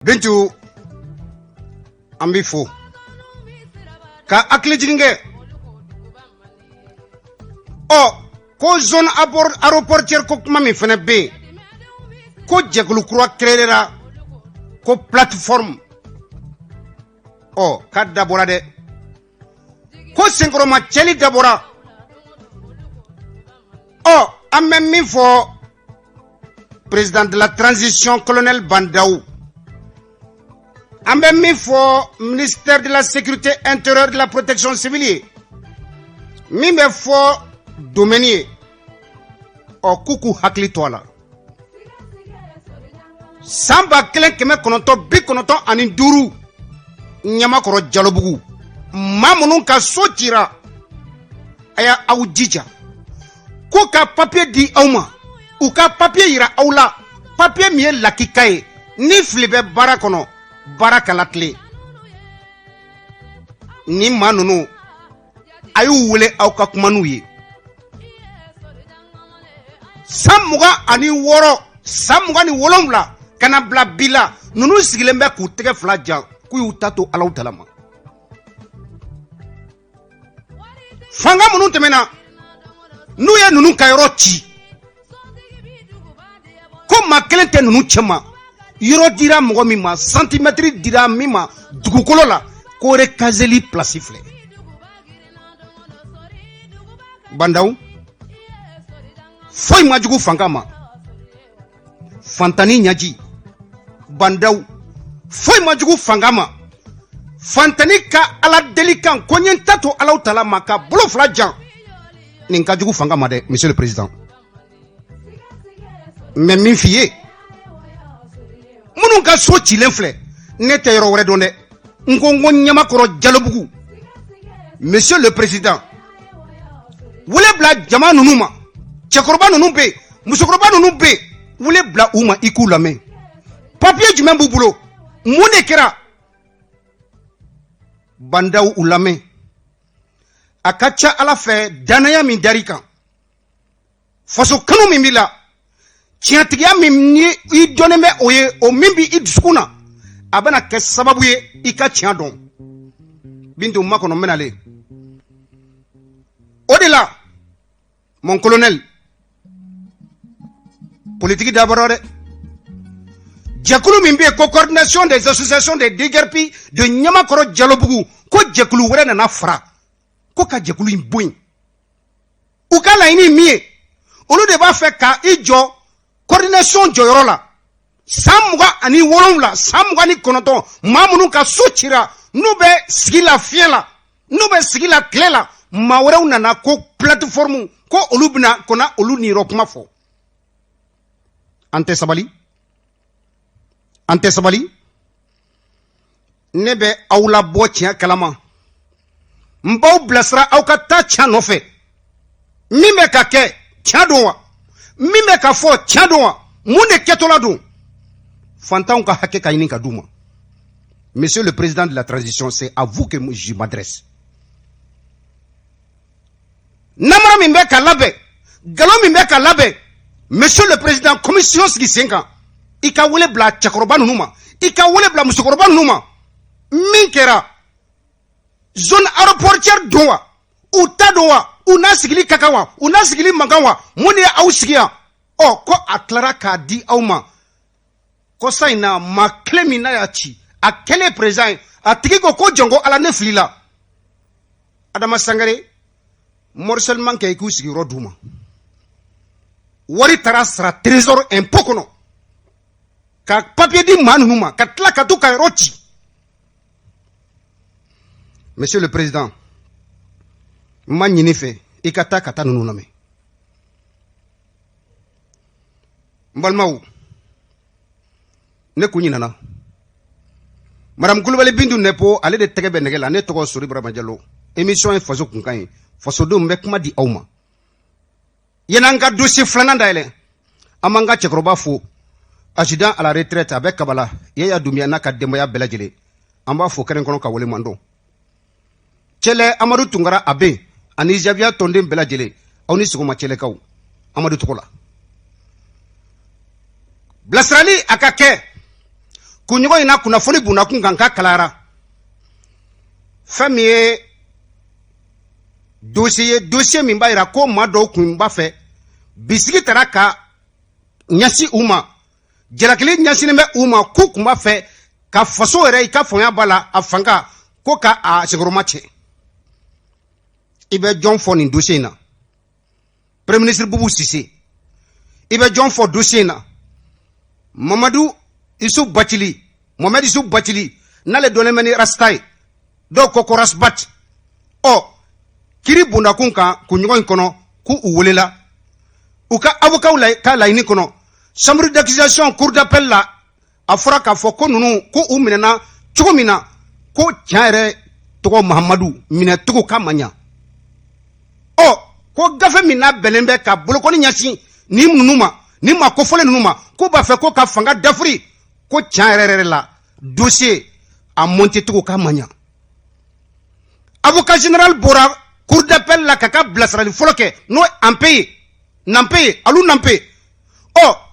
Bintu Ambifo ka aklijinge ko zone aéroportière ko kuma min fana be ko jɛkulu kura créera ko plateforme ka dabora de ko senkoroma cɛli dabora an bɛ min fɔ président de la transition colonel Bandaou an bɛ min fɔ ministère de la sécurité intérieure de la protection civile min bɛ fɔ domaine ye k'u hakili to a la san 1995 Ɲamakɔrɔ Jalobugu maa minnu ka so cira a y'a aw jija ko ka papier di aw ma u ka papier yira aw la papier min ye lakika ye ni fili bɛ baara kɔnɔ baara kala tile ni maa ninnu a y'u wele aw ka kuma n'u ye san 27 kana bila bi la ninnu sigilen bɛ k'u tɛgɛ fila jan k'u y'u ta to Alahu Tala ma fanga minnu tɛmɛna n'u ye ninnu ka yɔrɔ ci ko maa kelen tɛ ninnu cɛ ma yɔrɔ dira mɔgɔ min ma santimètre dira min ma dugukolo la ko recaseli place filɛ Bandaou foyi ma jugu fanga ma fantani ɲaji Bandaou foyi ma jugu fanga ma fantani ka ala deli kan ko ɲɛ ta to Alahu Tala ma ka bolo fila jan nin ka jugu fanga ma dɛ monsieur le président mais min f'i ye minnu ka so cilen filɛ ne tɛ yɔrɔ wɛrɛ dɔn dɛ n ko Ɲamakɔrɔ Jalobugu monsieur le président wele bila jama ninnu ma cɛkɔrɔba ninnu bɛ yen musokɔrɔba ninnu bɛ yen wele bila u ma i k'u lamɛn papier jumɛn b'u bolo mun de kɛra Bandaou u lamɛn a ka ca Ala fɛ danaya min dar'i kan faso kanu min b'i la tiɲɛtigiya min ni i dɔnnen bɛ o ye o min b'i dusukun na a bɛna kɛ sababu ye i ka tiɲɛ dɔn Bintu ma kɔnɔ n bɛnale o de la mon colonel politique d'abord dɛ jɛkulu min bɛ yen ko coordination des associations des déguerpis de Ɲamakɔrɔ Jalobugu ko jɛkulu wɛrɛ nana fara ko ka jɛkulu in bɔ yen u ka laɲini min ye olu de b'a fɛ ka i jɔ coordination jɔyɔrɔ la san 27 san 29 maa minnu ka so cira n'u bɛ sigi la fiɲɛ la n'u bɛ sigi la tile la maa wɛrɛw nana ko plateforme ko olu bɛna kɔnɔ olu niyɔrɔ kuma fɔ an tɛ sabali ne bɛ aw labɔ tiɲɛ kalama n b'aw bilasira aw ka taa tiɲɛ nɔfɛ min bɛ ka kɛ tiɲɛ don wa min bɛ ka fɔ tiɲɛ don wa mun de kɛtɔla don fantanw ka hakɛ ka ɲini ka d'u ma monsieur le président de la transition c'est à vous que je m'adresse namara min bɛ ka labɛn nkalon min bɛ ka labɛn monsieur le président commission sigi sen kan i ka wele bila cɛkɔrɔba ninnu ma i ka wele bila musokɔrɔba ninnu ma min kɛra zone aéroportière don wa u ta don wa u n'a sigili ka kan wa u n'a sigili man kan wa mun de ye aw sigi yan ko a tilara k'a di aw ma ko sa in na maa kelen min n'a y'a ci a kɛlen président ye a tigi ko jɔn ko ala ne filila Adama Sangare morcellement kɛ i k'u sigiyɔrɔ d'u ma wari taara sara trésor impôt kɔnɔ ka papier di maa ninnu ma ka tila ka to ka yɔrɔ ci monsieur le président n ma ɲini fɛ i ka taa ninnu lamɛn n balimaw ne kun ɲinana madame Kulibali Bintu Nɛpo ale de tɛgɛ bɛ nɛgɛ la ne tɔgɔ Sori Barama Jalo émission ye faso kunkan ye fasodenw bɛ kuma di aw ma yan'an ka dossier filanan dayɛlɛ an b'an ka cɛkɔrɔba fo adjudant à la retraite a bɛ Kabala Yaya Dunbiya n'a ka denbaya bɛɛ lajɛlen an b'a fo kɛrɛn kɔnɔ ka wale man dɔn Cɛlɛ Amadu Tunkara Abe ani Javiya tɔnden bɛɛ lajɛlen aw ni sɔgɔma cɛlɛkaw Amadu tɔgɔ la bilasirali a ka kɛ kunɲɔgɔn in na kunnafoni bundakun kan k'a kalayara fɛn min ye dossier min b'a jira ko maa dɔw kun b'a fɛ bisigi taara ka ɲɛsin u ma jalakili ɲɛsinnen bɛ u ma k'u kun b'a fɛ ka faso yɛrɛ i ka faamuya b'a la a fanga ko ka a sigiyɔrɔma cɛ i bɛ jɔn fɔ nin dossier in na premier ministre Boubou Cissé i bɛ jɔn fɔ dossier in na Mohamed Issou Bathily n'ale dɔnnen bɛ ni rasta ye dɔw ko rasbat kiri bundakun kan kunɲɔgɔn in kɔnɔ k'u welela u ka avocat ka laɲini kɔnɔ chambre d'accusation cour d'appel la a fɔra k'a fɔ ko ninnu ko u minɛna cogo min na ko tiɲɛ yɛrɛ tɔgɔ Mahamadu minɛcogo k'a ma ɲa ko gafe min n'a bɛnnen bɛ ka bolokɔni ɲɛsin ni ninnu ma ni maa kofɔlen ninnu ma k'u b'a fɛ ko ka fanga dafiri ko tiɲɛ yɛrɛ la dossier a monté cogo k'a ma ɲa avocat général bɔra cour d'appel la ka bilasirali fɔlɔ kɛ n'o ye Nampé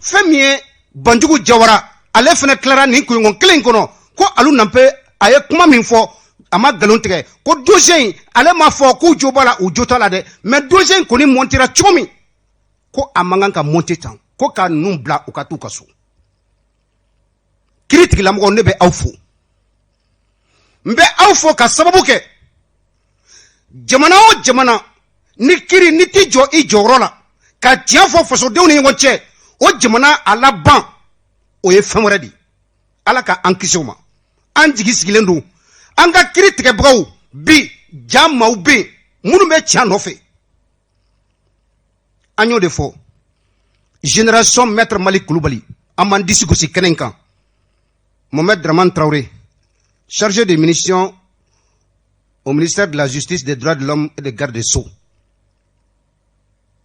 fɛn min ye Banjugu Jawara ale fana tilara nin kunɲɔgɔn kelen kɔnɔ ko Alu Nampé a ye kuma min fɔ a ma nkalon tigɛ ko dossier in ale m'a fɔ k'u jo b'a la u jo t'a la dɛ mais dossier in kɔni montera cogo min ko a man kan ka monter tan ko ka ninnu bila u ka t'u ka so kiiri tigilamɔgɔw ne bɛ aw fo n bɛ aw fo ka sababu kɛ jamana o jamana ni kiiri ni t'i jɔ i jɔyɔrɔ la ka tiɲɛ fɔ fasodenw ni ɲɔgɔn cɛ o jamana a laban o ye fɛn wɛrɛ de ala ka an kisi o ma an jigi sigilen don an ka kiiri tigɛbagaw bi ja maaw bɛ yen minnu bɛ tiɲɛ nɔfɛ an y'o de fɔ génération maître Malick Coulibaly an b'an disi gosi kɛnɛ in kan Mohamed Dramane Traoré chargé de mission au ministère de la Justice, des Droits de l'Homme et des Gardes des Sceaux.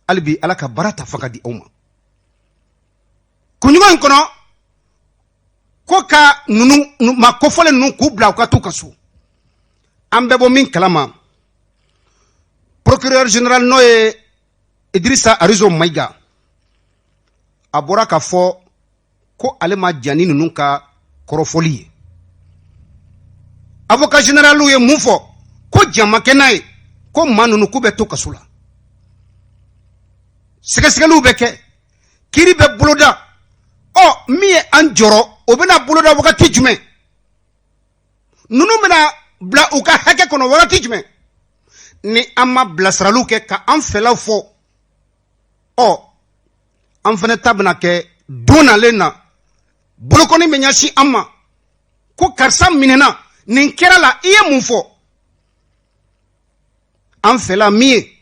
Alibi ala ka barata fanga di aw ma. Kunɲɔgɔn in kɔnɔ ko ka nunu ma kofɔlen ninnu k'u bila u ka t'u ka so. An bɛɛ bɔ min kalama procureur général n'o ye Idrissa Arizo Maïga a bɔra k'a fɔ ko ale ma jan ni ninnu ka kɔrɔfɔli ye. Avocat général ye mun fɔ ko jama kɛ n'a ye ko maa ninnu k'u bɛ to kaso la sɛgɛsɛgɛliw bɛ kɛ kiiri bɛ boloda min ye an jɔrɔ o bɛna boloda wagati jumɛn ninnu bɛna bila u ka hakɛ kɔnɔ wagati jumɛn ni an ma bilasiraliw kɛ ka an fɛlaw fɔ an fana ta bɛna kɛ don nalen na bolokɔni bɛ ɲɛsin an ma ko karisa minɛna nin kɛra la i ye mun fɔ an fɛla min ye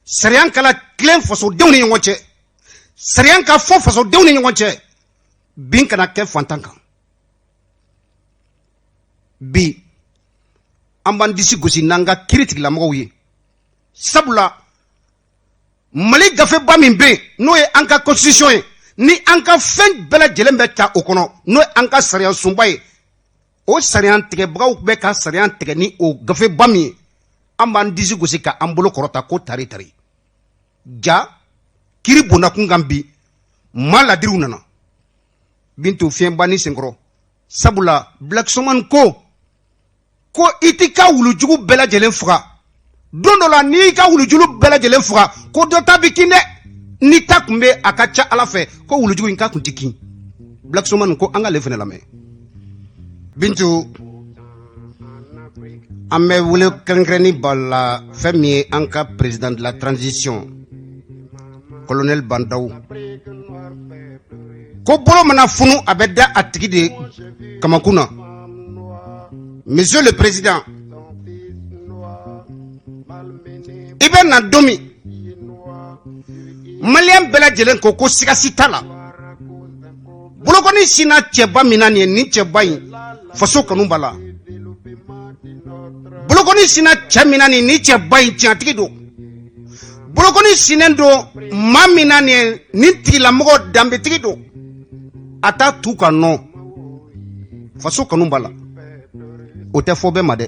sariya kala tilen fasodenw ni ɲɔgɔn cɛ sariya ka fɔ fasodenw ni ɲɔgɔn cɛ bin kana kɛ fantan kan bi an b'an disi gosi n'an ka kiiri tigilamɔgɔw ye sabula Mali gafeba min bɛ yen n'o ye an ka constitution ye ni an ka fɛn bɛɛ lajɛlen bɛ ta o kɔnɔ n'o ye an ka sariya sunba ye o sariya tigɛbagaw bɛ ka sariya tigɛ ni o gafeba min ye an b'an disi gosi ka an bolo kɔrɔta ko tari tari ja kiiri bondakun kan bi maa ladiriw nana Bintu fiɲɛba ni senkɔrɔ sabula Black Soman ko i t'i ka wulujugu bɛɛ lajɛlen faga don dɔ la n'i y'i ka wulujugu bɛɛ lajɛlen faga ko dɔ ta bi kin dɛ ni ta kun bɛ a ka ca ala fɛ ko wulujugu in k'a kun ti kin Black Soman ko an ka ale fana lamɛn Bintu an bɛ wele kɛrɛnkɛrɛnni ba la fɛn min ye an ka président de la transition colonel Bandaw ko bolo mana funu a bɛ da a tigi de kamakun na monsieur le président i bɛ na don min maliyɛn bɛɛ lajɛlen ko sigasi t'a la bolokɔni sina cɛba min na nin ye nin cɛba in faso kanu b'a la bolokɔni sina cɛ min na nin cɛba in tiɲɛtigi don bolokɔni sinen don maa min na nin ye nin tigilamɔgɔ danbetigi don a t'a tu ka nɔ faso kanu b'a la o tɛ fɔ bɛɛ ma dɛ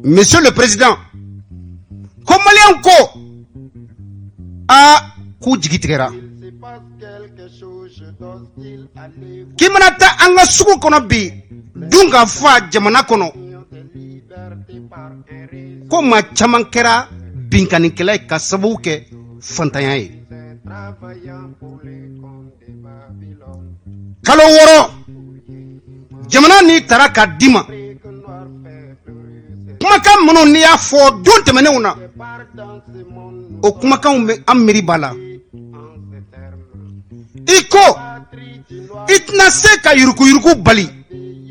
monsieur le président ko maliyɛnw ko k'u jigi tigɛra k'i mana taa an ka sugu kɔnɔ bi dun ka fa jamana kɔnɔ ko maa caman kɛra binkanikɛla ye ka sababu kɛ fantanya ye. kalo 6 jamana ni taara ka di ma kumakan minnu n'i y'a fɔ don tɛmɛnenw na o kumakanw bɛ an miiri b'a la i ko i tɛna se ka yuruguyurugu bali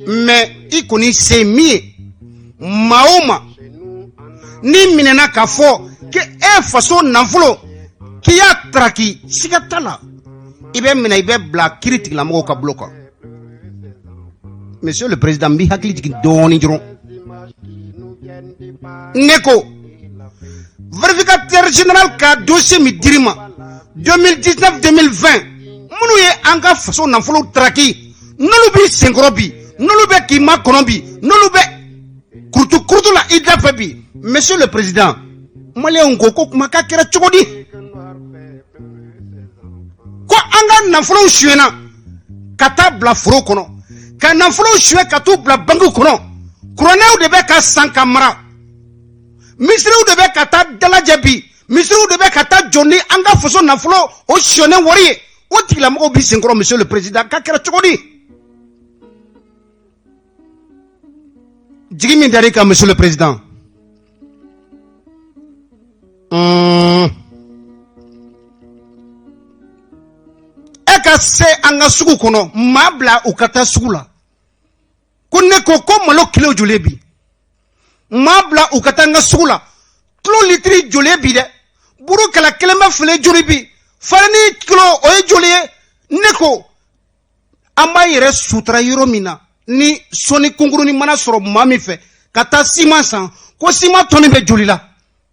mais i kɔni se min ye maa o ma ni minɛna k'a fɔ ko e faso nafolo k'i y'a taraki siga t'a la i bɛ minɛ i bɛ bila kiiri tigilamɔgɔw ka bolo kan. Monsieur le Président n b'i hakili jigin dɔɔni dɔrɔn ne ko vérificateur général ka dossier min dir'i ma 2019-2020 minnu ye an ka faso nafolo taraki n'olu b'i senkɔrɔ bi n'olu bɛ k'i ma kɔnɔ bi n'olu bɛ kurutu la i da fɛ bi Monsieur le Président maliyɛnw ko kuma ka kɛra cogo di ko an ka nafolow suyɛna ka taa bila foro kɔnɔ ka nafolow suyɛ ka t'u bila banque kɔnɔ kuranɛw de bɛ ka san ka mara misiriw de bɛ ka taa dalajɛ bi misiriw de bɛ ka taa jɔ ni an ka faso nafolo o suyɛnɛ wari ye o tigilamɔgɔw b'i senkɔrɔ Monsieur le Président ka kɛra cogo di jigi min dar'i kan Monsieur le Président e ka se an ka sugu kɔnɔ maa bila u ka taa sugu la ko ne ko malo kilo joli bi maa bila u ka taa an ka sugu la kilo litiri joli bi dɛ buru kala kelen bɛ file joli bi farani kilo o ye joli ye ne ko an b'a yɛrɛ sutura yɔrɔ min na ni sɔni kunkurunin mana sɔrɔ maa min fɛ ka taa siman san ko siman tɔni bɛ joli la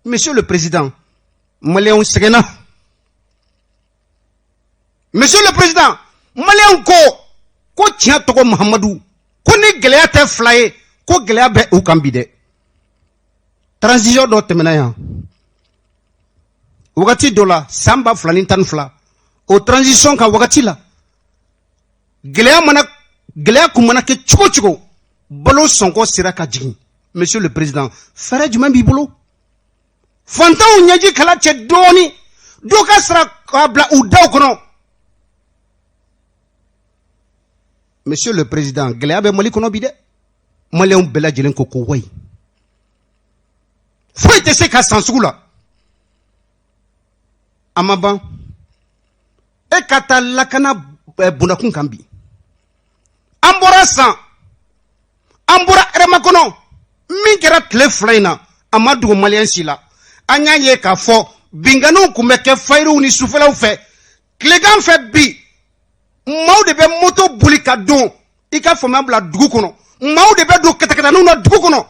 Monsieur le Président maliyɛnw sɛgɛnna Monsieur le Président maliyɛnw ko tiɲɛ tɔgɔ Mahamadu ko ni gɛlɛya tɛ fila ye ko gɛlɛya bɛ u kan bi dɛ transition dɔ tɛmɛna yan wagati dɔ la san 2012 o transition ka wagati la gɛlɛya kun mana kɛ cogo cogo balo sɔngɔ sera ka jigin Monsieur le Président fɛɛrɛ jumɛn b'i bolo fantanw ɲɛji kala cɛ dɔɔni dɔ ka sira k'a bila u daw kɔnɔ Monsieur le Président gɛlɛya bɛ Mali kɔnɔ bi dɛ maliyɛnw bɛɛ lajɛlen ko wayi foyi tɛ se ka san sugu la a ma ban e ka taa lakana bundakun kan bi an bɔra san an bɔra hɛrɛma kɔnɔ min kɛra tile 2 in na a ma dogo maliyɛn si la an y'a ye k'a fɔ binganiw kun bɛ kɛ fayiriw ni sufɛlaw fɛ tilegan fɛ bi maaw de bɛ moto boli ka don i ka faamuya bila dugu kɔnɔ maaw de bɛ don kɛtɛkɛtɛninw na dugu kɔnɔ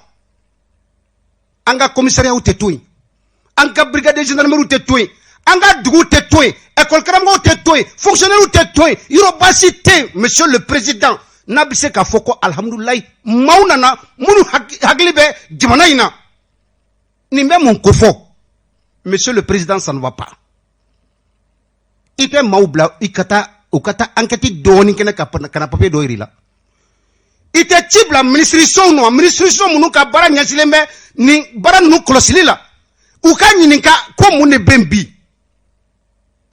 an ka commissariats tɛ to yen an ka brigade de gendarmerie tɛ to yen an ka dugu tɛ to yen école karamɔgɔw tɛ to yen fonctionnaires tɛ to yen yɔrɔ baasi tɛ yen Monsieur le Président n'a bɛ se k'a fɔ ko alhamdulilayi maaw nana minnu hakili bɛ jamana in na nin bɛ mun ko fɔ Monsieur le Président ça ne va pas i tɛ maaw bila i ka taa u ka taa enquête dɔɔni kɛnɛ ka na papier dɔ yir'i la i tɛ ci bila ministres nɔ ministres minnu ka baara ɲɛsinnen bɛ nin baara ninnu kɔlɔsili la u ka ɲininka ko mun de bɛ yen bi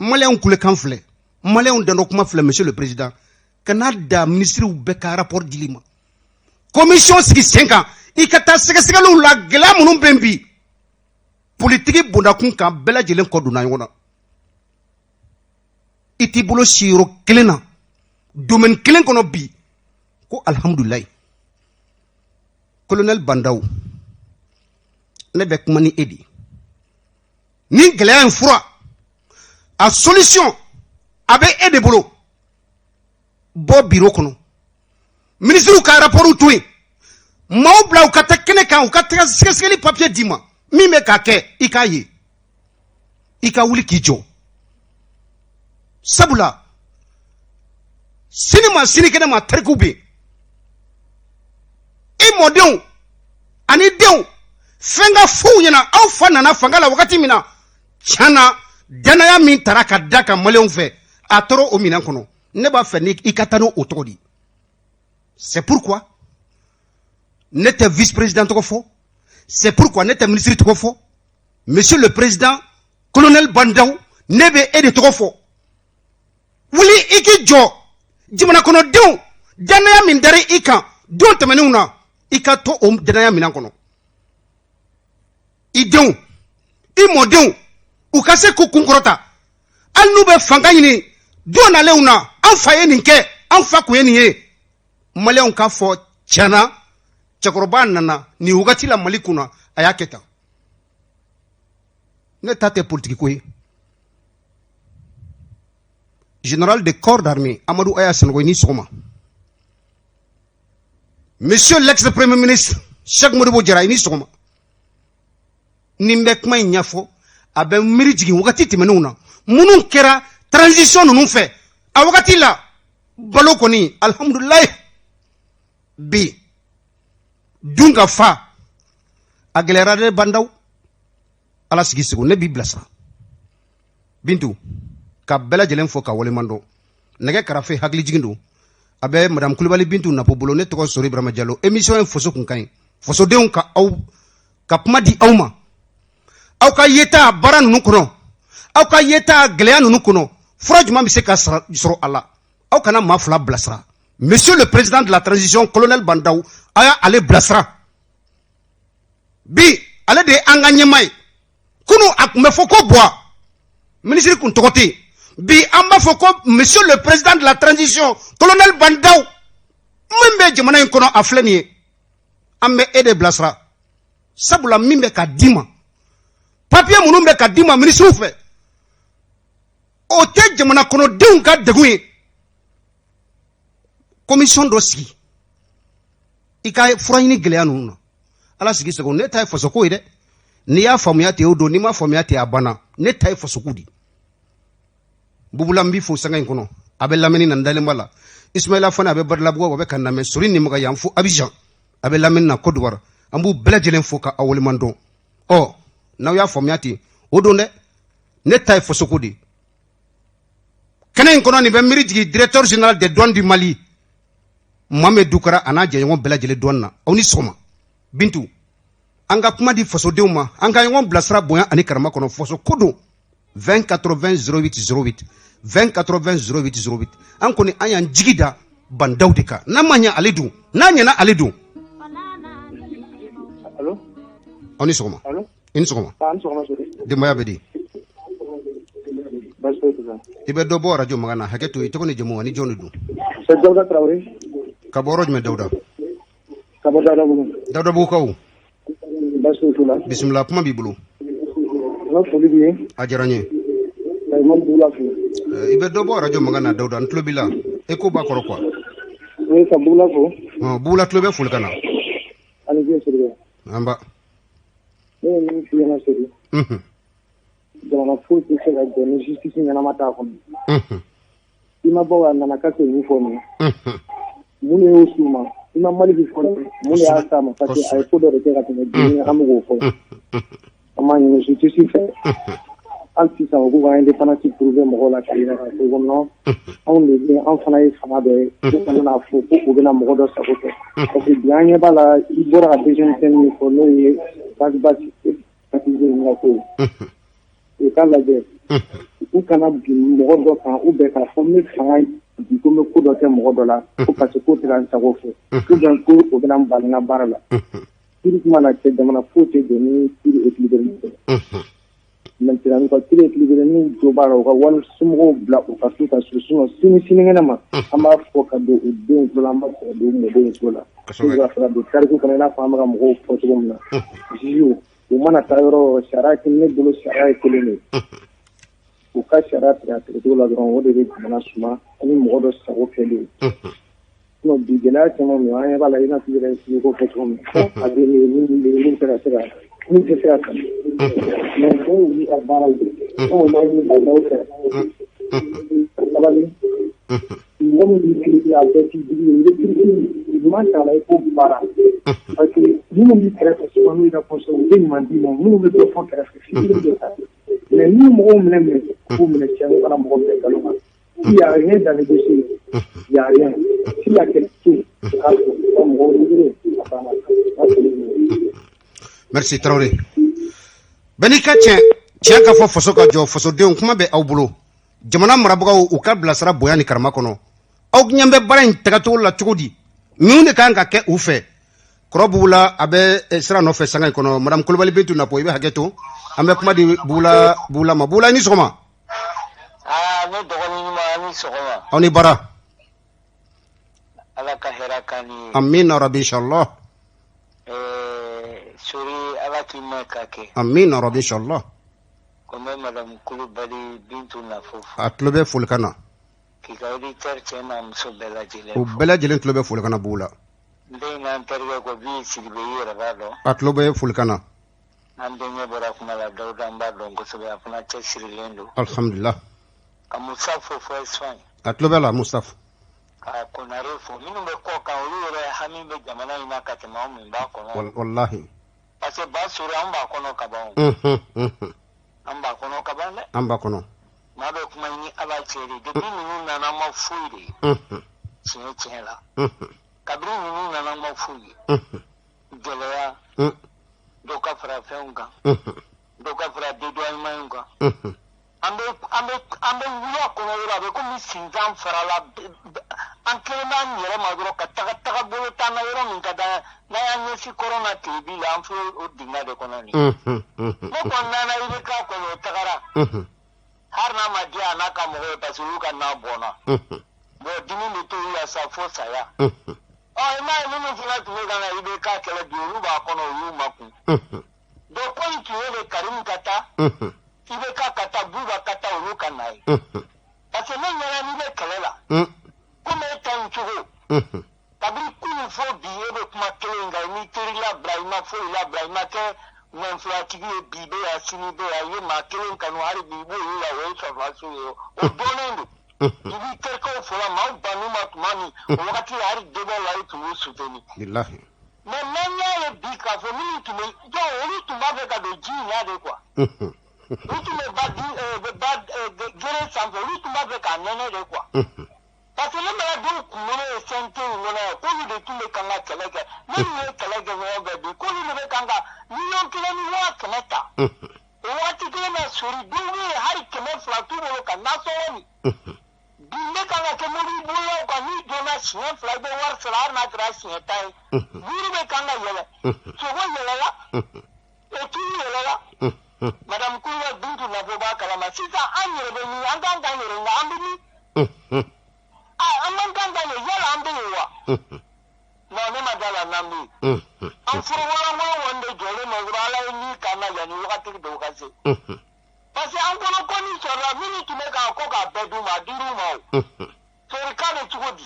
maliyɛnw kulekan filɛ maliyɛnw dandɔ kuma filɛ Monsieur le Président kana da ministres bɛɛ ka rapport dili ma commission sigi sen kan i ka taa sɛgɛsɛgɛliw la gɛlɛya minnu bɛ yen bi politiki bondakun kan bɛɛ lajɛlen kɔ donna ɲɔgɔn na i t'i bolo siyɔrɔ kelen na domaine kelen kɔnɔ bi ko alhamdulilayi colonel Bandaw ne bɛ kuma ni e de ni gɛlɛya in fura a solution a bɛ e de bolo bɔ bureau kɔnɔ ministre ka rapport to yen maaw bila u ka taa kɛnɛ kan u ka taga sɛgɛsɛgɛli papier d'i ma min bɛ k'a kɛ i k'a ye i ka wuli k'i jɔ sabula sini ma sini kɛnɛ ma tarikuw bɛ yen i mɔdenw ani denw fɛn ka f'u ɲɛna aw fa nana fanga la wagati min na tiɲɛ na danaya min taara ka da ka maliyɛnw fɛ a tora o minɛn kɔnɔ ne b'a fait i ka taa n'o tɔgɔ di. C'est pourquoi n'était vice-président tɔgɔ fɔ, c'est pourquoi n'était ministre tɔgɔ fɔ, monsieur le président colonel Bandaw ne bɛ e de tɔgɔ fɔ. wuli i k'i jɔ jamana kɔnɔdenw danaya min dara i kan don tɛmɛnenw na i ka to o danaya minan kɔnɔ. I denw i mɔdenw u ka se k'u kunkɔrɔta hali n'u bɛ fanga ɲini don nalenw na an fa ye nin kɛ an fa kun ye nin ye. Maliyɛnw k'a fɔ tiɲɛna cɛkɔrɔba nana nin wagati la Mali kunna a y'a kɛ tan. Ne ta tɛ politique ko ye. Général de corps d'armée Amadou Aya Sanogo ni sɔgɔma. Monsieur l'ex-premier ministre Cheikh Modibo Diarra ni sɔgɔma. Nin bɛ kuma in ɲɛfɔ a bɛ miiri jigin wagati tɛmɛnenw na minnu kɛra transition ninnu fɛ a wagati la balo kɔni alhamdulilayi bi dun ka fa a gɛlɛyara de Bandaw ala sigi sigi ne b'i bilasira Bintu ka bɛɛ lajɛlen fɔ ka waleman dɔn nɛgɛ karafe hakili jigin don a bɛ madame Kulibali Bintu Napo bolo ne tɔgɔ Sori Ibrahima Diallo émission ye faso kun kan ye fasodenw ka aw ka kuma di aw ma aw ka yeta baara ninnu kɔnɔ aw ka yeta gɛlɛya ninnu kɔnɔ fura jumɛn bɛ se ka sɔrɔ a la aw kana maa fila bilasira monsieur le président de la transition colonel Bandaw a y'a ale bilasira bi ale de ye an ka ɲɛmaa ye kunu a tun bɛ fɔ ko Buwa ministre kun tɔgɔ tɛ yen bi an b'a fɔ ko monsieur le président de la transition colonel Bandaw min bɛ jamana in kɔnɔ a filɛ nin ye an bɛ e de bilasira sabula min bɛ ka d'i ma papier minnu bɛ ka d'i ma ministre fɛ o tɛ jamana kɔnɔdenw ka degun ye commission dɔ sigi i ka fura ɲini gɛlɛya ninnu na ala sigi sɛgɛn ne ta ye fasoko ye dɛ n'i y'a faamuya ten o don n'i ma faamuya ten a banna ne ta ye fasoko di Bubula n b'i fo sanga in kɔnɔ a bɛ lamɛnni na n dalen b'a la Ismaila Fane a bɛ Badalabugu a bɛ ka n lamɛn Sori Nimaga yan fo Abidjan a bɛ lamɛnni na Côte d'Ivoire an b'u bɛɛ lajɛlen fo ka aw waleman dɔn ɔ n'aw y'a faamuya ten o don dɛ ne ta ye fasoko di kɛnɛ in kɔnɔ nin bɛ miiri jigin directeur général des douanes du Mali Mohamed Dukara a n'a jɛɲɔgɔn bɛɛ lajɛlen douane na aw ni sɔgɔma Bintu an ka kuma di fasodenw ma an ka ɲɔgɔn bilasira bonya ani karama kɔnɔ faso ko don 20 80 08 08 20 80 08 08 an kɔni an y'an jigi da Bandaw de kan n'a ma ɲɛ ale dun n'a ɲɛna ale dun. Allo aw ni sɔgɔma. Allo i ni sɔgɔma. ni sɔgɔma Sori. denbaya bɛ di. Basi foyi tɛ sa. I bɛ dɔ bɔ radio mankan na hakɛ to i tɔgɔ ni jamu ani jɔn de don. C'est Dawuda Traoré. Ka bɔ yɔrɔ jumɛn Dawuda? Ka bɔ Dawudabugu. Dawudabugukaw. Basi foyi t'u la. Bisimila kuma b'i bolo. N ka foli b'i ye. A diyara n ye. Ka Imam Bugula fo. I bɛ dɔ bɔ radio mankan na Dawuda n tulo b'i la écho b'a kɔrɔ quoi. Oui, ka Bugula fo. Bugula tulo bɛ folikan na. Ani diɲɛ Sori. An ba. Ne ye min f'i ɲɛna Sori. Jamana foyi tɛ se ka jɔ ni justice ɲɛnama t'a kɔnɔ. I ma bɔ ka nana k'a kɛ min fɔ nin ye. Mun de y'o s'u ma? I ma Mali bi fɔ mun de y'a s'a ma parce que a ye ko dɔ de kɛ ka tɛmɛ diɲɛ an bɛ k'o fɔ. An m'a ɲini justice fɛ. Hali sisan u k'u ka indépendance prouver mɔgɔw la k'a yira k'a fɔ ko non anw de bɛ anw fana ye fanga dɔ ye u kana n'a fɔ ko u bɛna mɔgɔ dɔ sago kɛ parce que bi an ɲɛ b'a la i bɔra ka déjeuner min fɔ n'o ye basi ninnu ka ko ye u k'a lajɛ u kana bin mɔgɔ dɔ kan ou bien k'a fɔ n bɛ fanga bi ko n bɛ ko dɔ kɛ mɔgɔ dɔ la ko parce que k'o tɛ ka n sago fɛ ou bien ko o bɛna n bali n ka baara la kiiri mana kɛ jamana foyi tɛ jɔ ni kiiri équilibré tɛ. Maintenant u ka kiiri équilibré n'u jo b'a la u ka wali somɔgɔw bila u ka s'u ka so sinon sinikɛnɛ ma an b'a fɔ ka don u denw tulo la an b'a fɔ ka don u mɔdenw tulo la pour que ka fɛ ka don tariku kɔnɔ i n'a fɔ an bɛ ka mɔgɔw fɔ cogo min na juges u mana taa yɔrɔ o yɔrɔ sariya ne bolo sariya ye kelen de ye u ka sariya tigɛ a tigɛcogo la dɔrɔn o de bɛ jamana suma ani mɔgɔ dɔ sago kɛlen ye sinon bi gɛlɛya caman min an ɲɛ b'a la i n'a fɔ i yɛrɛ ye ko fɔ cogo min a bɛ min tɛ ka se ka min tɛ se ka kan mais dɔw wuli ka baara ye dɔw ma ɲini ka dɔw fɛ sabali mɔgɔ min b'i kiriki a bɛɛ t'i digi i bɛ kiriki ɲuman t'a la i k'o baara parce que minnu b'i kɛrɛfɛ souvent n'u ka conseil u bɛ ɲuman d'i ma minnu bɛ dɔ fɔ kɛrɛfɛ fitiri bɛ taa mais ni mɔgɔw minɛ k'u minɛ tiɲɛ u kana mɔgɔ minɛ nkalon kan S'il n'y a rien dans les dossiers, il n'y a rien. S'il y a quelque chose, merci Traoré. Benika tiɲɛ ka fɔ faso ka jɔ fasodenw kuma bɛ aw bolo jamana marabagaw u ka bilasira bonya ni karama kɔnɔ aw ɲɛ bɛ baara in tagacogo la cogo di minnu de kan ka kɛ u fɛ kɔrɔ bugula a bɛ sira nɔfɛ sanga in kɔnɔ madame Kulibali Bintu Napo i bɛ hakɛ to an bɛ kuma di bugula ma bugula ni sɔgɔma ne dɔgɔnin ɲuman ni sɔgɔma aw ni bara ala ka hɛrɛ k'an ye amina rabi inshallah sori ala k'i mɛn ka kɛ amina rabi inshallah ko n bɛ madame Kulibali Bintu Napo fo a tulo bɛ folikan na k'i ka auditeur cɛ n'a muso bɛɛ lajɛlen u bɛɛ lajɛlen tulo bɛ folikan na bugula n den n'an terikɛ ko bi Sidibe i yɛrɛ b'a dɔn a tulo bɛ folikan na an denkɛ bɔra kuma la Dawuda an b'a dɔn kosɛbɛ a fana cɛsirilen don alhamdulillah ka Musa fo fo Espagne a tulo bɛ la Mustafa ka Konare fo minnu bɛ kɔ kan olu yɛrɛ hami bɛ jamana in na ka tɛmɛ anw min b'a kɔnɔ wallahi parce que ba sori an b'a kɔnɔ ka ban an b'a kɔnɔ ka ban dɛ an b'a kɔnɔ maa bɛ kuma ni ala cɛ de depuis ninnu nana ma foyi de tiɲɛ tiɲɛ la kabini ninnu nana ma foyi gɛlɛya dɔw ka fara fɛnw kan dɔw ka fara dédouanement kan an bɛ wuli a kɔnɔ yɔrɔ a bɛ komi sinzan farala an kelen b'an yɛrɛ ma dɔrɔn ka taga bolo t'an na yɔrɔ min ka d'an n'a y'an ɲɛsin kɔrɔna tile la an filɛ o dingɛ de kɔnɔ nin ne kɔni nana i bɛ k'a kɔnɔ o tagara hali n'a ma diya a n'a ka mɔgɔw ye parce que olu ka n'a bɔnna bon dimi bɛ to olu la sa fo saya i m'a ye minnu fana tun bɛ ka na i bɛ k'a kɛlɛ bi olu b'a kɔnɔ olu ma kun donc ko in tun ye de Karim ka taa i bɛ ka taa Buba ka taa olu ka na ye parce que ne ɲɛna n'i bɛ kɛlɛ la komi e ta in cogo kabini kunun fo bi e bɛ kuma kelen in kan i n'i teri labila i ma foyi labila i ma kɛ ŋɛnfilatigi ye bi bɛ yan sini bɛ yan i ye maa kelen kanu hali bi i b'olu la o ye sɔrɔlasiw ye o dɔnnen don i b'i terikɛw fɔlɔ maaw bannu ma tuma min o wagati hali débɔ la i tun b'u soutenir mais n'an y'a ye bi k'a fɔ minnu tun bɛ donc olu tun b'a fɛ ka don ji in na de quoi olu tun bɛ ba gere sanfɛ olu tun b'a fɛ k'a nɛnɛ de quoi parce que ne mana dɔw kunkolo ye CNT in kɔnɔ yan k'olu de tun bɛ kan ka kɛlɛ kɛ ne ninnu ye kɛlɛ kɛ ɲɔgɔn fɛ bi k'olu de bɛ kan ka 1,100,000 ni 100,000 ta o waati kelen na sori dɔw bɛ yen hali 200 t'u bolo ka nasɔngɔ min bi ne kan ka kɛ mobili bolilaw kan n'i donna siɲɛ 2 i bɛ wari sara hali n'a kɛra siɲɛ 10 ye duuru bɛ kan ka yɛlɛ sogo yɛlɛla tulu yɛlɛla madame Kulibali Bintu Napo b'a kalama sisan an yɛrɛ bɛ min an kan k'an yɛrɛ nka an bɛ min an man kan ka ɲɛ yala an bɛ yen wa non ne ma da la n'an bɛ yen an furubolonkolon kɔni de jɔlen bɛ dɔrɔn ala ye min k'an na yanni wagati dɔw ka se parce que an kɔnɔ ko ni sɔrɔla minnu tun bɛ k'an ko k'a bɛɛ d'u ma a dir'u ma o sori k'a bɛ cogo di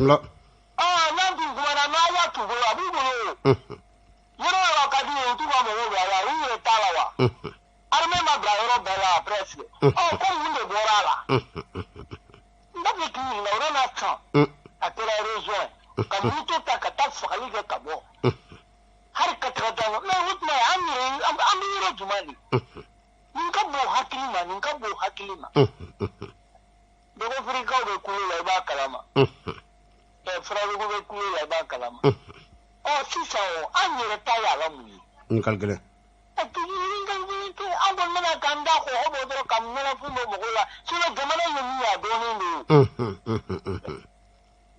n'an tun kumana n'a y'a t'u bolo a b'u bolo o yɔrɔ yɔrɔ ka di ye u t'u ka mɔgɔw bila la u yɛrɛ t'a la wa armée ma bila yɔrɔ bɛɛ la presque ko mun de bɔra a la n b'a fɛ k'i ɲininka o na san a kɛra région ye ka moto ta ka taa fagali kɛ ka bɔ hali ka taga taa mais o tuma an bɛ yɔrɔ jumɛn de nin ka bon hakili ma nin ka bon hakili ma dɔgɔfirikaw bɛ kule la i b'a kalama farajugu bɛ kule la i b'a kalama sisan o an yɛrɛ ta ye ala mun ye ɲininkali gɛlɛn an kɔni bɛna k'an da kɔgɔ bɔ dɔrɔn ka mɛnɛfin bɔ mɔgɔw la sinon jamana ye min ye a dɔnnen don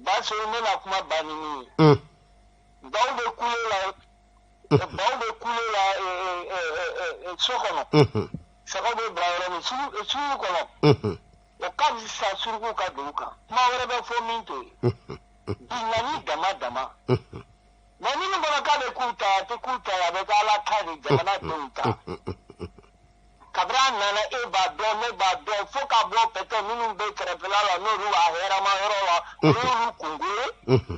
Basori ne na kuma banni min ye baw bɛ kule la so kɔnɔ sagaw bɛ bila yɔrɔ min sugu kɔnɔ o ka fisa suruku ka don u kan kuma wɛrɛ bɛ fɔ min to ye binnkanni dama mais minnu kɔnɔ k'a bɛ k'u ta a tɛ k'u ta ye a bɛ kɛ ala ta de jamana denw ta kabini a nana e b'a dɔn ne b'a dɔn fo ka bɔ peut-être minnu bɛ kɛrɛfɛla la n'olu b'a hɛrɛma yɔrɔ la olu y'olu kunkolo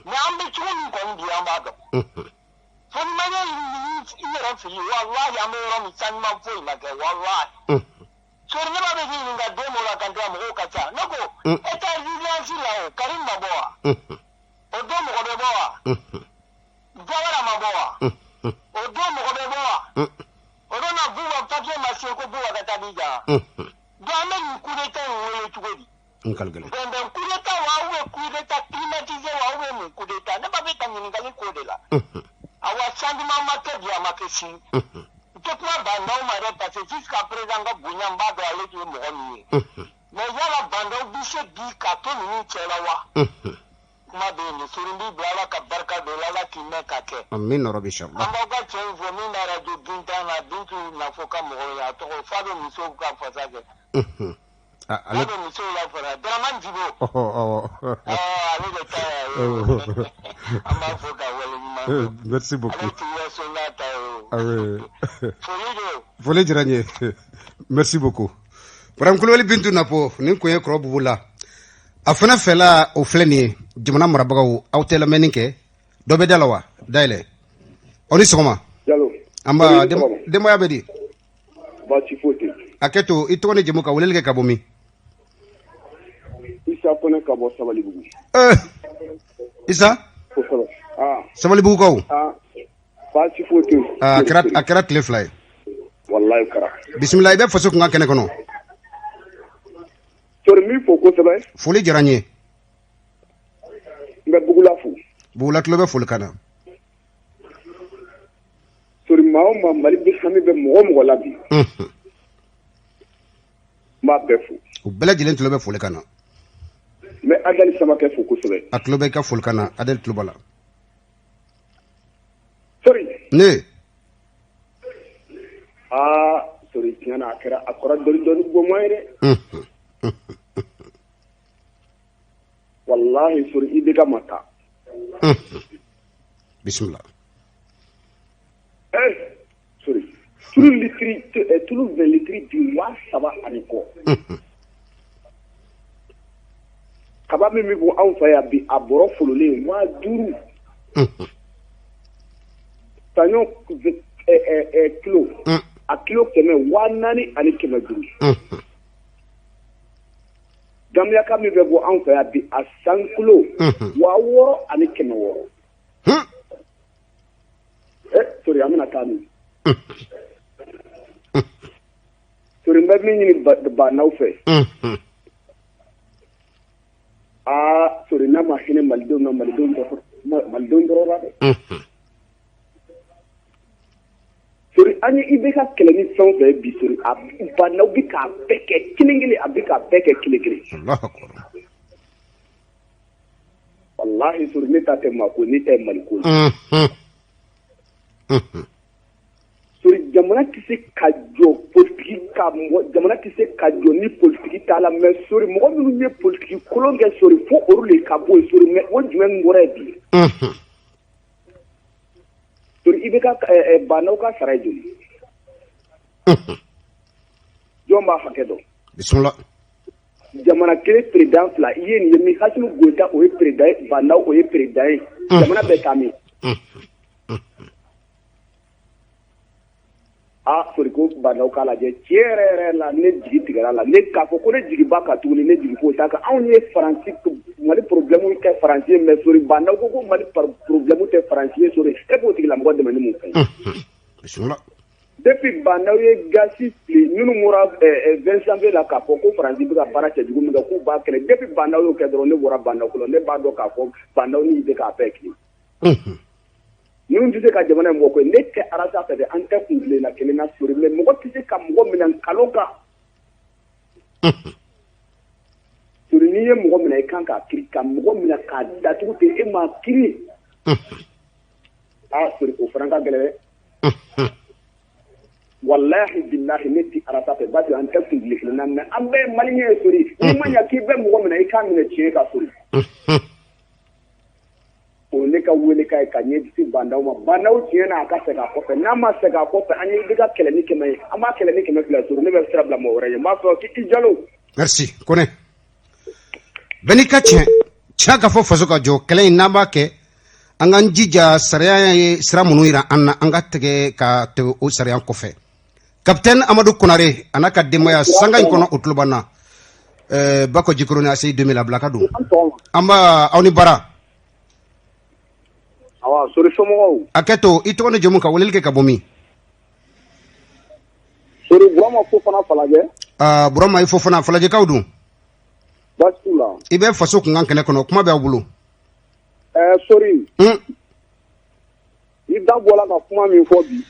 mais an bɛ cogo min kɔni bi an b'a dɔn fo ni ma ɲɛ i yɛrɛ fili walahi an bɛ yɔrɔ min sanɲuman foyi ma kɛ walahi sori ne b'a bɛ k'i ɲininka don dɔ la kantigɛ mɔgɔw ka ca ne ko e ta résilience la o Karim ma bɔ wa o don mɔgɔ bɛ bɔ wa Jawara ma bɔ wa o don mɔgɔ bɛ bɔ wa o don na Buba papier ma se ko Buba ka taa di ja donc an bɛ nin coup d'état in wele cogo di Donc coup d'état wa coup d'état climatisé wa mon coup d'état ne pas faire ngali ko de la awa changement marqué dia makesi tout ma bando ma parce que jusqu'à présent ga bunyamba do ale ki mo ni mais yala bando bise bi ka to ni chela wa kuma be ni surindi bala ka barka do la ki me ka ke amin rabbi inshallah amba ga chen fo mi na radio ginta na dintu na foka mo ya to fa do mi so ka fa sa ke ale mi so la fa draman jibo ale de ta amba foka wala ma merci beaucoup ale Fole jiranye merci beaucoup Param Kulubali Bintu Napo ni ko ye kro bubula afana fela o fleni jamana marabagaw awtela meninke dobe dalawa daile oni soma Diallo amba demo ya bedi ba ci fote aketo itone jemuka wolelge kabomi isa pone ka bo sabali bugu isa ko sala sabali bugu ko ba ci fote akara clefly wallahi kara bismillah be faso nga kene kono tor mi fo ko sabay fuli jaranye nga bugu la fu bula klobe ful kana tor ma mali bi xami be mo labi ma be fu o bela jilen klobe ful kana mais adali sama ke fu ko sabay aklobe ka ful kana adel klobala sorry ne sorry tiana akara akora doli go moyre wallahi sorry ibiga mata bismillah sorry tulu litri di wa saba aniko kaba mi bo an fa ya bi aboro fulule wa duru tanyo kilo a kilo kɛmɛ 400 ani 500 Gambia ka mi bɛ bɔ an fɛ yan bi a 100 kilo 600 ani 600 sorry an bɛna taa min sorry n bɛ min ɲini bannaw fɛ sorry n'a ma hinɛ malidenw na malidenw dɔrɔn la dɛ sorry ani ibeka keleni fɛn fɛ bi sorry a bannaw bi k'a bɛɛ kɛ kelen a bi k'a bɛɛ kɛ kelen Allahu akbar wallahi sorry ne ta tɛ mako ne tɛ maliko sorry jamana tɛ se ka jɔ politiki ka jamana tɛ se ka jɔ ni politiki t'a la mais sorry mɔgɔ minnu ye politiki kolon kɛ sorry fo olu de ka bɔ yen sorry mais o jumɛn ngɔrɔ ye bi sorry ibeka bannaw ka sara joli jɔn b'a hakɛ dɔn bismillah jamana kelen président fila i ye nin ye min Hasimu Goyita o ye président ye bannaw o ye président ye jamana bɛɛ ka min sorry ko bannaw k'a lajɛ tiɲɛ yɛrɛ la ne jigi tigɛra la ne k'a fɔ ko ne jigi ba ka tuguni ne jigi foyi t'a kan anw ye faransi mali problème kɛ faransi ye mais sorry bannaw ko mali problème tɛ faransi ye sorry e b'o tigilamɔgɔ dɛmɛ ni mun fɛ bismillah depuis bannaw ye gasi fili minnu bɔra 20 janvier la k'a fɔ ko faransi bɛ ka baara cɛ jugu min kɛ k'u b'a kɛlɛ depuis bannaw y'o kɛ dɔrɔn ne bɔra bannaw kɔnɔ ne b'a dɔn k'a fɔ bannaw ni bɛ k'a bɛɛ kili ninnu tɛ se ka jamana in bɔ koyi ne tɛ arasa fɛ dɛ an tɛ kuntilela kelen na sori mais mɔgɔ tɛ se ka mɔgɔ minɛ nkalon kan sori n'i ye mɔgɔ minɛ i kan k'a kiri ka mɔgɔ minɛ k'a datugu ten e ma kiri sori o fana ka gɛlɛn dɛ wallahi billahi ne ti arasa fɛ basi an tɛ kuntile kelen na mais an bɛɛ ye maliyɛn ye sori n'i ma ɲa k'i bɛ mɔgɔ minɛ i k'a minɛ tiɲɛ ka sori o ne ka wele ka ye ka ɲɛsi bandaw ma bandaw tiɲɛ na a ka segin a kɔfɛ n'a ma segin a kɔfɛ an ye i ka kɛlɛ ni 100 ye an b'a kɛlɛ ni 200 sɔrɔ ne bɛ sira bila mɔgɔ wɛrɛ ye n b'a fɔ k'i Jalo merci Kone bɛɛ n'i ka tiɲɛ ka fɔ faso ka jɔ kɛlɛ in n'an b'a kɛ an k'an jija sariya ye sira minnu yira an na an ka tɛgɛ ka tɛgɛ o sariya kɔfɛ capitaine Amadu Konare a n'a ka denbaya sanga in kɔnɔ o tulo b'an na Bako Jikɔrɔni ACI 2000 a bila ka don an b'a aw ni bara awa sori somɔgɔw hakɛto i tɔgɔ ni jamu ka weleli kɛ ka bɔ min sori Burama Fofana Falajɛ Burama i Fofana Falajɛkaw dun Basula. I bɛ faso kunkan kɛnɛ kɔnɔ kuma bɛ bolo. Sorry. I da bɔra ka kuma min fɔ bi.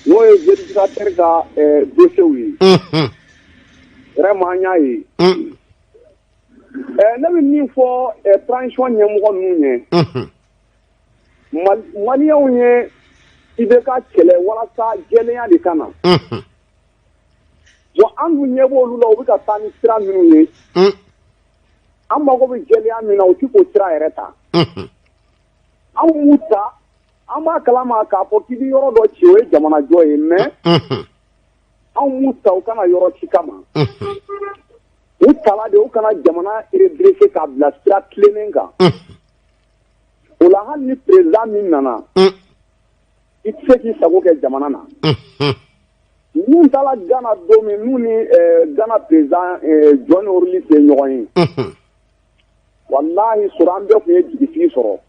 N'o ye vérificateur ka dossier ye. Vraiment an y'a ye. Ne bɛ min fɔ transition ɲɛmɔgɔ ninnu ye. Maliyɛnw ye IBK kɛlɛ walasa jɛlenya de ka na. Bon an dun ɲɛ b'olu la u bɛ ka taa ni sira minnu ye. An mago bɛ jɛlenya min na u tɛ k'o sira yɛrɛ ta. Anw m'u ta an b'a kalama k'a fɔ k'i bɛ yɔrɔ dɔ ci o ye jamanajɔ ye mais anw m'u ta u kana yɔrɔ ci kama. U tala de u kana jamana redresser k'a bila sira tilennen kan. O la hali ni président min nana i tɛ se k'i sago kɛ jamana na. Min taara Gana don min n'u ni Gana président John Orly tɛ ɲɔgɔn ye. Walahi sɔrɔ an bɛɛ tun ye jigitigi sɔrɔ.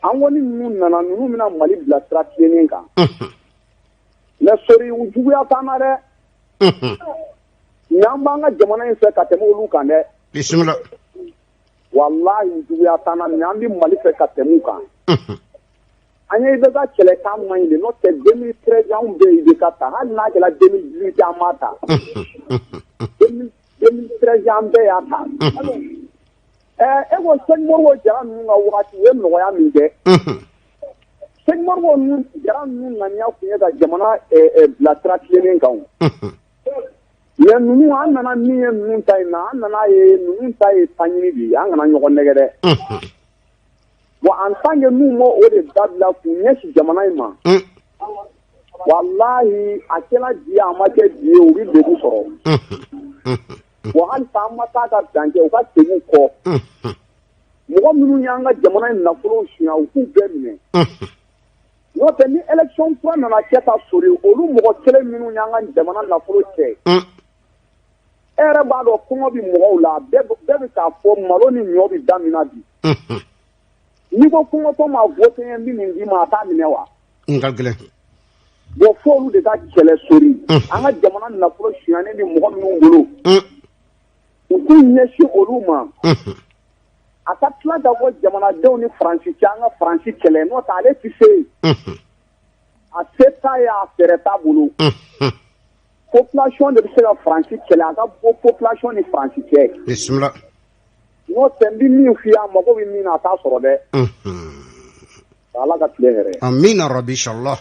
An kɔni ninnu nana ninnu bɛna Mali bila sira tilennen kan. Mais sori u juguya t'an na dɛ. Mais an b'an ka jamana in fɛ ka tɛmɛ olu kan dɛ. Bisimila. Walahi u juguya t'an na mais an bɛ Mali fɛ ka tɛmɛ u kan. An ye IBK kɛlɛkan man ɲi de n'o tɛ 2013 anw bɛ IBK ta hali n'a kɛra 2018 an m'a ta. 2013 an bɛɛ y'a ta. E ko Sɛki Modibo Jara ninnu ka wagati u ye nɔgɔya min kɛ. Sɛki Modibo ninnu Jara ninnu ŋaniya tun ye ka jamana bila sira tilennen kan. Mais ninnu an nana min ye ninnu ta in na an nana ye ninnu ta ye taɲini de ye an kana ɲɔgɔn nɛgɛ dɛ. Bon en tant que nous mo o de dabila k'u ɲɛsin jamana in ma. Walahi a kɛla di a ma kɛ di ye u bɛ degun sɔrɔ. Bon hali an ma taa ka dan kɛ u ka segin kɔ. Mɔgɔ minnu y'an ka jamana in nafolo suɲɛ u k'u bɛɛ minɛ. N'o tɛ ni élection kura nana kɛ ta sori olu mɔgɔ kelen minnu y'an ka jamana nafolo cɛ. E yɛrɛ b'a dɔn kɔngɔ bɛ mɔgɔw la bɛɛ bɛ k'a fɔ malo ni ɲɔ bɛ damina bi. N'i ko kɔngɔtɔ ma voté ye min d'i ma a t'a minɛ wa? N ka gɛlɛn. Bon fo olu de ka kɛlɛ sori. An ka jamana nafolo suɲɛnen bɛ mɔgɔ minnu bolo. U k'u ɲɛsin olu ma. A ka tila ka bɔ jamanadenw ni Faransi cɛ an ka Faransi kɛlɛ n'o tɛ ale tɛ se. A se t'a ye a fɛɛrɛ t'a bolo. Population de bɛ se ka Faransi kɛlɛ a ka bɔ population ni Faransi cɛ. Bisimila. N'o tɛ n bɛ min f'i ye a mago bɛ min na a t'a sɔrɔ dɛ. Ala ka tile hɛrɛ. Amina rabi inshallah.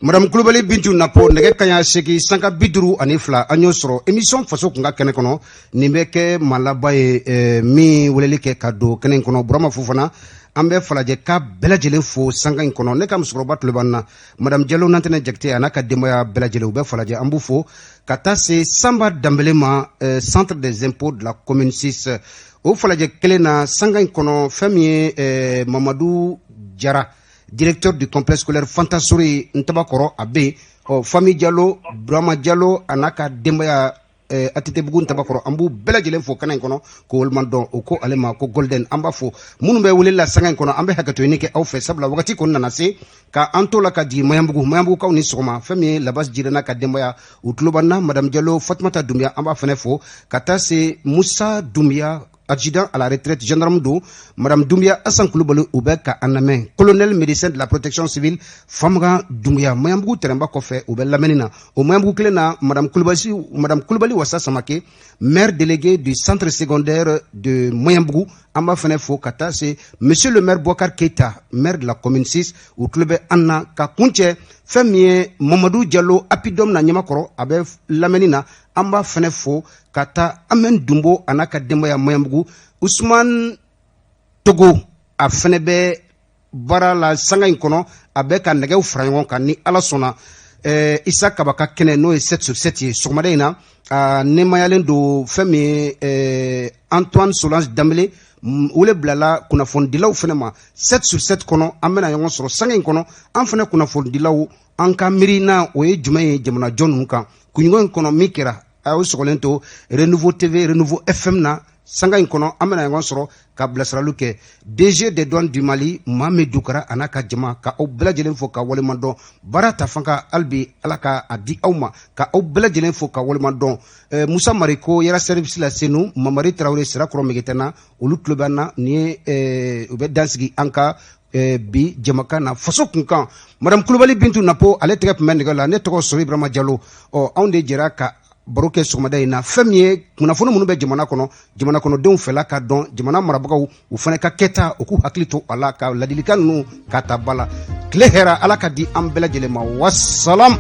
Madame Kulubali Bintu Napo nɛgɛ kaɲa 8 sanga 52 an y'o sɔrɔ émission faso kun ka kɛnɛ kɔnɔ nin bɛ kɛ malaba ye min weleli kɛ ka don kɛnɛ in kɔnɔ Burama Fofana an bɛ falajɛ ka bɛɛ lajɛlen fo sanga in kɔnɔ ne ka musokɔrɔba tulo b'an na Madame Diallo Nantɛnɛ Jakite a n'a ka denbaya bɛɛ lajɛlen u bɛ falajɛ an b'u fo ka taa se Samba Dambele ma centre des impôts de la commune 6 o falajɛ kelen na sanga in kɔnɔ fɛn min ye Mamadou Jara directeur du complexe scolaire Fantasori Ntabakoro Abe famille Diallo Brahma Diallo anaka dembaya Atitebugu Ntabakoro an b'u bɛɛ lajɛlen fo kana in kɔnɔ ko waliman dɔn o ko ale ma ko golden an b'a fo minnu bɛ wele la sanga in kɔnɔ an bɛ hakɛto ɲini kɛ aw fɛ sabula wagati kɔni nana se ka an to la ka di Mayanbugukaw ni sɔgɔma fɛn min ye Labas Jirana ka denbaya u tulo b'an na Madame Diallo Fatumata Doumbia an b'a fɛnɛ fo ka taa se Musa Doumbia adjudant à la retraite gendarme do Madame Doumbia Hassan Kulubali u bɛ ka an lamɛn colonel médecin de la protection civile Famga Doumbia Mayanbugu terrainba kɔfɛ u bɛ lamɛnni na o Mayanbugu kelen na Madame Kulubali Wassa Samake maire délégué du centre secondaire de Mayanbugu an b'a fɛnɛ fo ka taa se monsieur le maire Bouakar Keita maire de la commune 6 u tulo bɛ an na ka kuncɛ fɛn min ye Mamadou Diallo apidom na ɲamakɔrɔ a bɛ lamɛnni na an b'a fɛnɛ fo ka taa Amen Dumbo a n'a ka denbaya Mayanbugu Ousmane Togo a fɛnɛ bɛ baara la sanga in kɔnɔ a bɛ ka nɛgɛw fara ɲɔgɔn kan ni Ala sɔnna Isa Kabaka kɛnɛ n'o ye 7 sur 7 ye sɔgɔmada in na a nɛmayalen don fɛn min ye Antoine Solange Dambele wele bilala kunnafonidilaw fɛnɛ ma 7 sur 7 kɔnɔ an bɛna ɲɔgɔn sɔrɔ sanga in kɔnɔ an fɛnɛ kunnafonidilaw an ka miirina o ye jumɛn ye jamanajɔ ninnu kan kunɲɔgɔn in kɔnɔ min kɛra a y'o sɔgɔlen to Renouveau TV Renouveau FM na sanga in kono amena ngon soro ka bilasiralu kɛ DG des douanes du Mali Mohamed Doukara ana ka jama ka aw bɛɛ lajɛlen fo ka waleman dɔn baara ta fanga albi ala ka a di aw ma ka aw bɛɛ lajɛlen fo ka waleman dɔn Musa Mariko yɛrɛ service la senu Mamari Traoré Sirakɔrɔ Megetana olu tulo bɛ an na ni u bɛ dansigi an ka bi jamakan na faso kunkan Madame Kulubali Bintu Napo ale tɛgɛ tun bɛ nɛgɛ la ne tɔgɔ Sori Ibrahima Diallo anw de jɛra ka baro kɛ sɔgɔmada in na fɛn min ye kunnafoni minnu bɛ jamana kɔnɔdenw fɛla ka dɔn jamana marabagaw u fana ka kɛta u k'u hakili to a la ka ladilikan ninnu ka ta ba la tile hɛrɛ ala ka di an bɛɛ lajɛlen ma wasalam